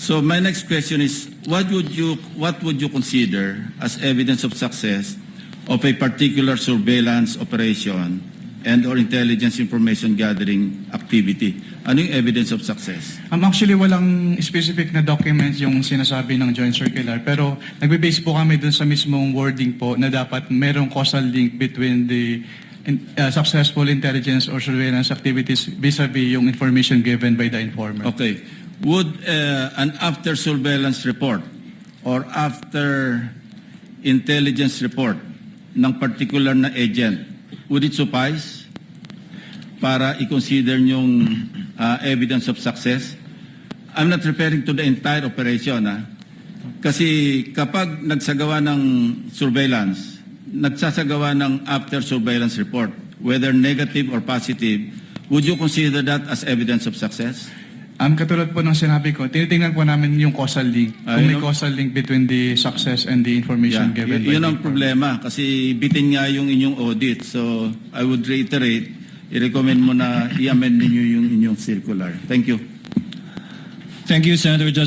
So my next question is, what would you consider as evidence of success of a particular surveillance operation and or intelligence information gathering activity? Ano yung evidence of success? Actually, walang specific na documents yung sinasabi ng Joint Circular, pero nagbe-base po kami dun sa mismong wording po na dapat merong causal link between the successful intelligence or surveillance activities vis-a-vis yung information given by the informer. Okay. Would an after surveillance report or after intelligence report ng particular na agent, would it suffice para i-consider yung evidence of success? I'm not referring to the entire operation. Kasi kapag nagsagawa ng surveillance, nagsasagawa ng after surveillance report, whether negative or positive, would you consider that as evidence of success? Katulad po ng sinabi ko, tinitingnan po namin yung causal link. Kung may causal link between the success and the information given by yun ang problema kasi bitin nga yung inyong audit. So I would reiterate, i-recommend mo na i-amend ninyo yung inyong circular. Thank you. Thank you, Senator Judge.